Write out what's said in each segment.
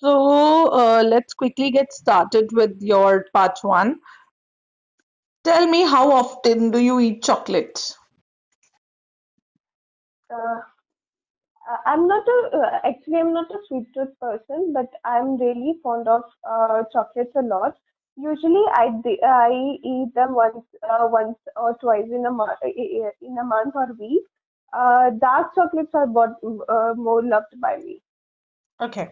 So let's quickly get started with your part one. Tell me, how often do you eat chocolate? Uh, I'm not a actually I'm not a sweet tooth person, but I'm really fond of chocolates a lot. Usually, I eat them once or twice in a month or week. Dark chocolates are more loved by me. Okay.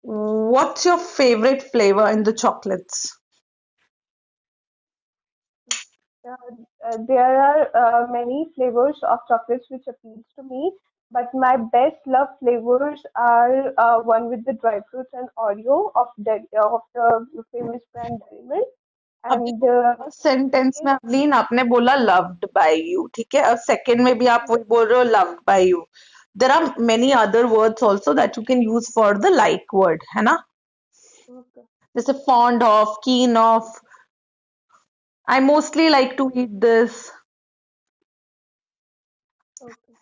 What's your favorite flavor in the chocolates? Uh, there are many flavors of chocolates which appeals to me, but my best love flavors are one with the dry fruits and Oreo of the famous brand Dairy Milk, अब and देखो, first sentence में second, अवलीन आपने बोला loved by you, ठीक है? और second में भी आप वही बोल रहे हो loved by you. There are many other words also that you can use for the like word, है ना? okay, जैसे fond of, keen of. I mostly like to eat this. okay.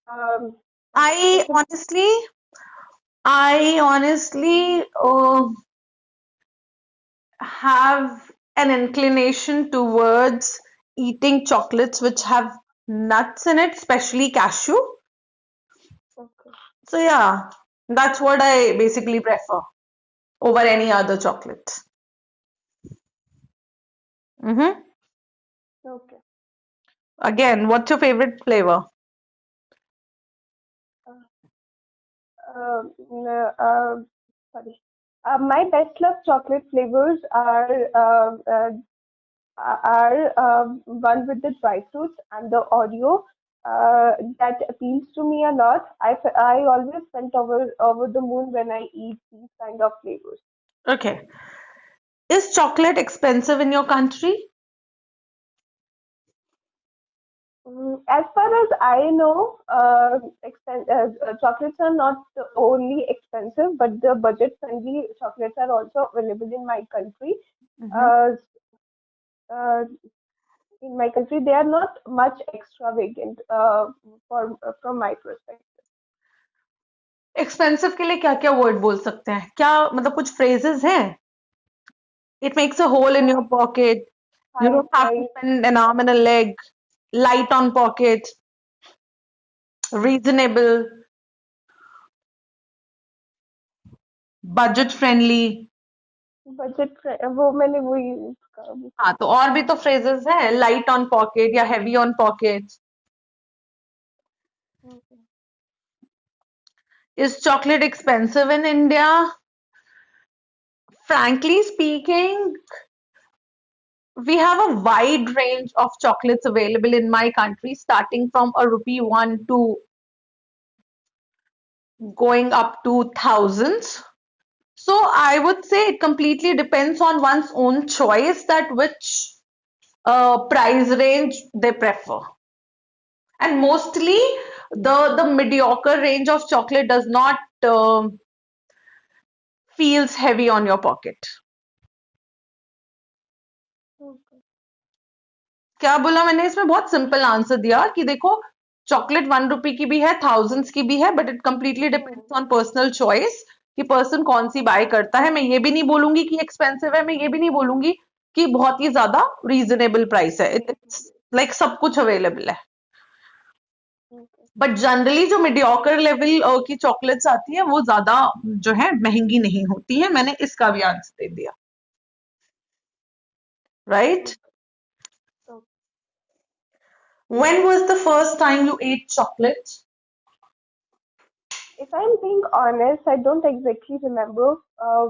Um, I second, honestly, I honestly have an inclination towards eating chocolates which have nuts in it, especially cashew. okay, So yeah, that's what I basically prefer over any other chocolate. Mm-hmm. okay. Again, what's your favorite flavor? Uh, um, uh, uh, Sorry. My best love chocolate flavors are one with the dry fruits and the Oreo that appeals to me a lot. I always felt over the moon when I eat these kind of flavors. Okay. Is chocolate expensive in your country? As far as I know, chocolates are not only expensive, but the budget-friendly chocolates are also available in my country. Mm-hmm. Uh, uh, in my country, they are not much extravagant from my perspective. Expensive के लिए क्या क्या word बोल सकते हैं? क्या मतलब कुछ phrases हैं? It makes a hole in Uh, your pocket. You High don't have to price. spend an arm and a leg. Light on pocket. Reasonable. Budget friendly. वो मैंने वही उसका हाँ, तो और भी तो phrases हैं. Light on pocket या heavy on pocket. Is chocolate expensive in India? Frankly speaking, we have a wide range of chocolates available in my country, starting from a rupee one to going up to thousands. So I would say it completely depends on one's own choice that which price range they prefer. And mostly the mediocre range of chocolate does not feels heavy on your pocket. क्या बोला मैंने इसमें बहुत simple answer दिया कि देखो chocolate 1 रुपए की भी है थाउजेंड्स की भी है but it completely depends on personal choice कि पर्सन कौन सी बाय करता है मैं ये भी नहीं बोलूंगी कि एक्सपेंसिव है मैं ये भी नहीं बोलूंगी कि बहुत ही ज्यादा रीजनेबल प्राइस है इट्स लाइक सब कुछ अवेलेबल है बट जनरली जो मीडियोकर लेवल की चॉकलेट्स आती है वो ज्यादा जो है महंगी नहीं होती है मैंने इसका भी आंसर दे दिया right when was the first time you ate chocolate If I'm being honest, I don't exactly remember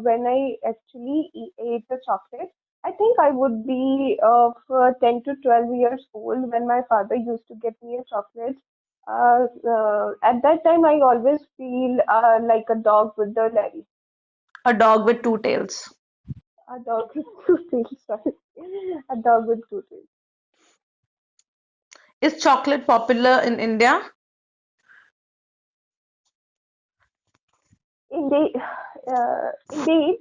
when I actually ate the chocolate. I think I would be of 10 to 12 years old when my father used to get me a chocolate. At that time, I always feel like a dog with the Larry. a dog with two tails A dog with two tails, sorry. A dog with two tails. Is chocolate popular in India? Indeed, indeed,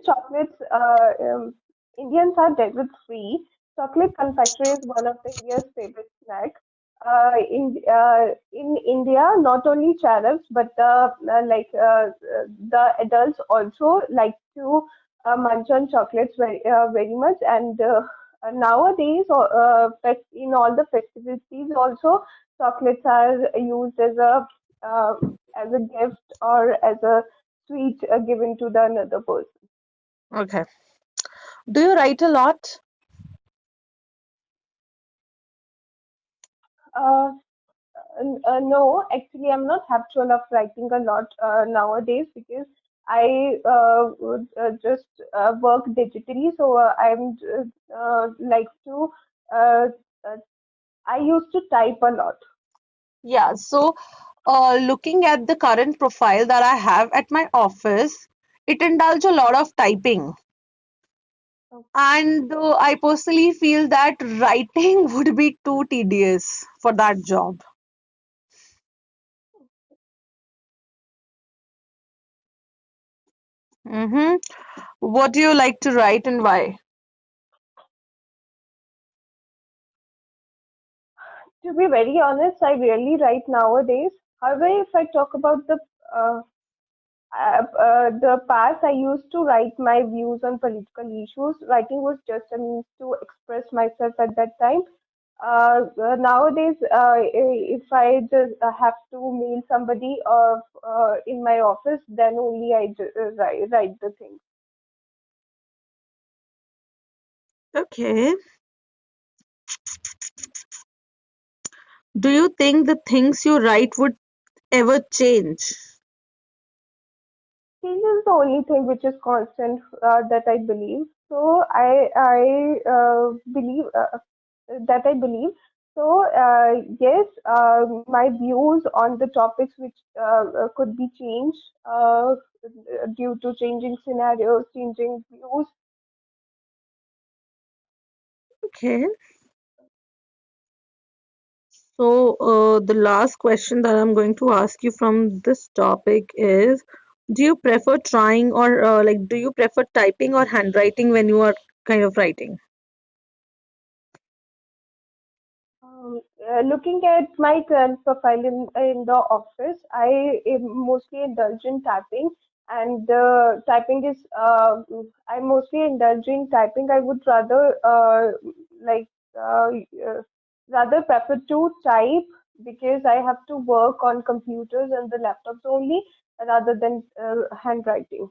Indians are dessert free. Chocolate confectionery is one of the India's favorite snack. in India, not only children but the adults also like to munch on chocolates very much. And nowadays, in all the festivities, also chocolates are used uh, as a gift or as a sweet given to the another person. Okay. Do you write a lot? Uh, no, actually, I'm not habitual of writing a lot nowadays because I would just work digitally. So I'm like to uh, uh, I used to type a lot. Yeah, so looking at the current profile that I have at my office, it indulges a lot of typing. Okay. And I personally feel that writing would be too tedious for that job. Mm-hmm. What do you like to write and why? To be very honest, I rarely write nowadays. However, if I talk about uh, the past, I used to write my views on political issues. Writing was just a means to express myself at that time. Nowadays, if I just have to mail somebody in my office, then only write the thing. Okay. Do you think the things you write would ever change? Change is the only thing which is constant that I believe. So I believe that I believe. So yes, my views on the topics which could be changed due to changing scenarios, changing views. Okay. So, the last question that I'm going to ask you from this topic is, do you prefer trying or like, do you prefer typing or handwriting when you are kind of writing? Looking at my current profile in the office, I am mostly indulge in typing, and typing is I mostly indulge in typing. I would like uh, uh, rather prefer to type because I have to work on computers and the laptops only rather than handwriting.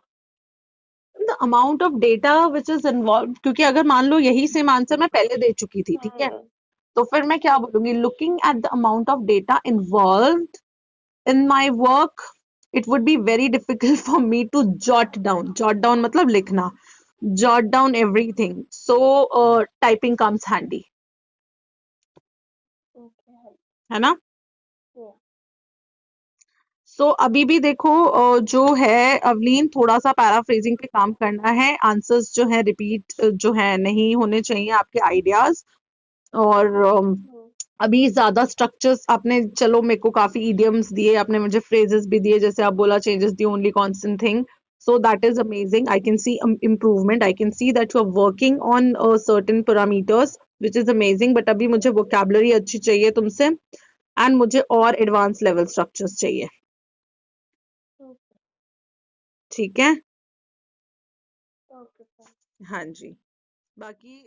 The amount of data which is involved, क्योंकि अगर मान लो यही same answer मैं पहले दे चुकी थी, ठीक है, Hmm. तो फिर मैं क्या बोलूंगी? Looking at the amount of data involved in my work, it would be very difficult for me to jot down मतलब लिखना, jot down everything. So typing comes handy, Okay. है ना? Yeah. सो अभी भी देखो, जो है अवलीन, थोड़ा सा पैराफ्रेजिंग पे काम करना है, आंसर्स जो है रिपीट जो है नहीं होने चाहिए आपके आइडियाज। और Hmm. अभी ज्यादा स्ट्रक्चर्स आपने, चलो मेरे को काफी इडियम्स दिए आपने, मुझे फ्रेजेस भी दिए, जैसे आप बोला changes the only constant thing, so that is amazing. I can see improvement, I can see that you are working on certain parameters which is amazing, but अभी मुझे वोकैबुलरी अच्छी चाहिए तुमसे, एंड मुझे और एडवांस लेवल स्ट्रक्चर्स चाहिए। Okay. ठीक है? Okay. Fine. हाँ जी। बाकी